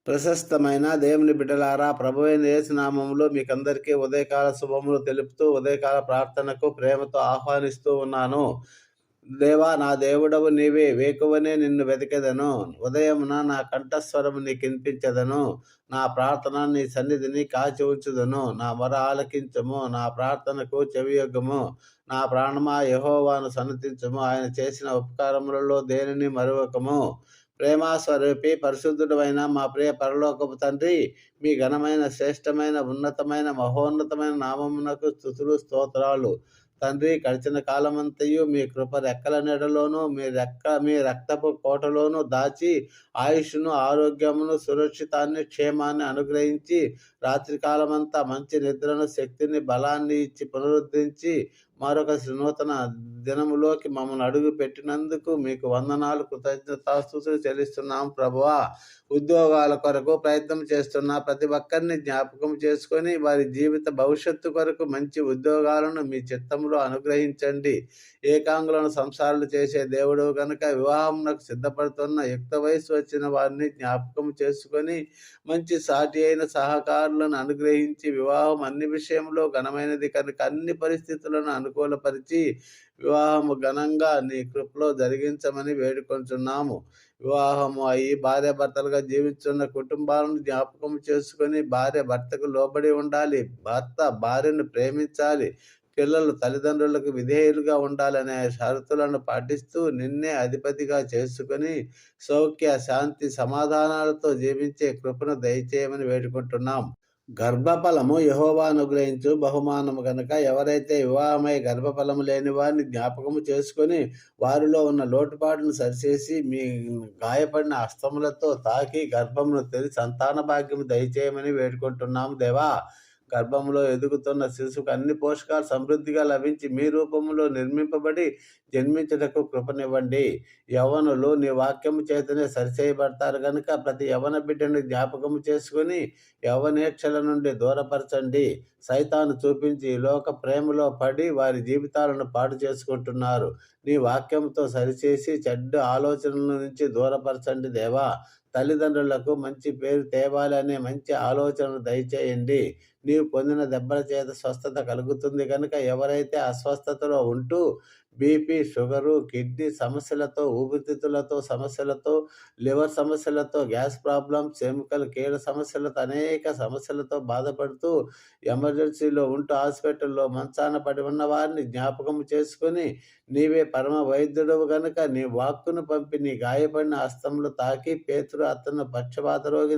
ప్రశస్తమైన దేవుని బిడ్డలారా, ప్రభువైన యేసు నామములో మీకందరికీ ఉదయకాల శుభములు తెలుపుతూ ఉదయకాల ప్రార్థనకు ప్రేమతో ఆహ్వానిస్తూ ఉన్నాను. దేవా, నా దేవుడవు నీవే, వేకువనే నిన్ను వెతికెదను. ఉదయమున నా కంఠస్వరము నీకినిపించెదను. నా ప్రార్థన నీ సన్నిధిని కాచి ఉంచుదును. నా మొర ఆలకించుము, నా ప్రార్థనకు చెవియొగ్గుము. నా ప్రాణమా, యెహోవాను సన్నతించుము. ఆయన చేసిన ఉపకారములలో దేనిని మరువకము. ప్రేమాస్వరూపి పరిశుద్ధుడైన మా ప్రియ పరలోకపు తండ్రి, మీ ఘనమైన, శ్రేష్టమైన, ఉన్నతమైన, మహోన్నతమైన నామమునకు స్తుతులు, స్తోత్రాలు. తండ్రి, గడిచిన కాలమంతయు మీ కృప రెక్కల నీడలోను, మీ రక్తపు కోటలోను దాచి ఆయుష్ను, ఆరోగ్యమును, సురక్షితాన్ని, క్షేమాన్ని అనుగ్రహించి రాత్రికాలమంతా మంచి నిద్రను, శక్తిని, బలాన్ని ఇచ్చి పునరుద్ధరించి మరొక నూతన దినములోకి మమ్మల్ని అడుగు పెట్టినందుకు మీకు వందనాలు, కృతజ్ఞతాస్తుతులు చెల్లిస్తున్నాం ప్రభువా. ఉద్యోగాల కొరకు ప్రయత్నం చేస్తున్న ప్రతి ఒక్కరిని జ్ఞాపకం చేసుకొని వారి జీవిత భవిష్యత్తు కొరకు మంచి ఉద్యోగాలను మీ చిత్తంలో అనుగ్రహించండి. ఏకాంగులను సంసారాలు చేసే దేవుడు కనుక వివాహమునకు సిద్ధపడుతున్న యుక్త వయసు వచ్చిన వారిని జ్ఞాపకం చేసుకొని మంచి సాటి అయిన సహకారులను అనుగ్రహించి, వివాహం అన్ని విషయంలో ఘనమైనది కనుక అన్ని పరిస్థితులను అనుకూలపరిచి వివాహము ఘనంగా నీ కృపలో జరిగించమని వేడుకొంచున్నాము. వివాహము అయి భార్యాభర్తలుగా జీవిస్తున్న కుటుంబాలను జ్ఞాపకం చేసుకొని భార్య భర్తకు లోబడి ఉండాలి, భర్త భార్యను ప్రేమించాలి, పిల్లలు తల్లిదండ్రులకు విధేయులుగా ఉండాలనే షరతులను పాటిస్తూ నిన్నే అధిపతిగా చేసుకొని సౌఖ్య, శాంతి, సమాధానాలతో జీవించే కృపను దయచేయమని వేడుకుంటున్నాం. గర్భఫలము యెహోవా అనుగ్రహించు బహుమానము కనుక ఎవరైతే వివాహమై గర్భఫలము లేని వారిని జ్ఞాపకము చేసుకొని వారిలో ఉన్న లోటుపాటును సరిచేసి మీ గాయపడిన హస్తములతో తాకి గర్భమును తెరి సంతాన భాగ్యము దయచేయమని వేడుకుంటున్నాము దేవా. గర్భంలో ఎదుగుతున్న శిశువుకు అన్ని పోషకాలు సమృద్ధిగా లభించి మీ రూపంలో నిర్మింపబడి జన్మించుటకు కృపనివ్వండి. యవ్వనులు నీ వాక్యము చేతనే సరిచేయబడతారు కనుక ప్రతి యవ్వన బిడ్డను జ్ఞాపకము చేసుకుని యవ్వనేచ్ఛల నుండి దూరపరచండి. సైతాను చూపించి లోక ప్రేమలో పడి వారి జీవితాలను పాడు చేసుకుంటున్నారు. నీ వాక్యంతో సరిచేసి చెడ్డ ఆలోచనల నుంచి దూరపరచండి దేవా. తల్లిదండ్రులకు మంచి పేరు తేవాలి అనే మంచి ఆలోచనలు దయచేయండి. నీవు పొందిన దెబ్బల చేత స్వస్థత కలుగుతుంది కనుక ఎవరైతే అస్వస్థతలో ఉంటూ బీపీ, షుగరు, కిడ్నీ సమస్యలతో, ఊపిరితిత్తులతో సమస్యలతో, లివర్ సమస్యలతో, గ్యాస్ ప్రాబ్లమ్స్, ఎముకల కీళ్ళ సమస్యలతో, అనేక సమస్యలతో బాధపడుతూ ఎమర్జెన్సీలో ఉంటూ హాస్పిటల్లో మంచాన పడి ఉన్న వారిని జ్ఞాపకం చేసుకొని నీవే పరమ వైద్యుడవు గనుక నీ వాక్కును పంపి నీ గాయపడిన హస్తములు తాకి పేతురు అతను పక్షవాత రోగిని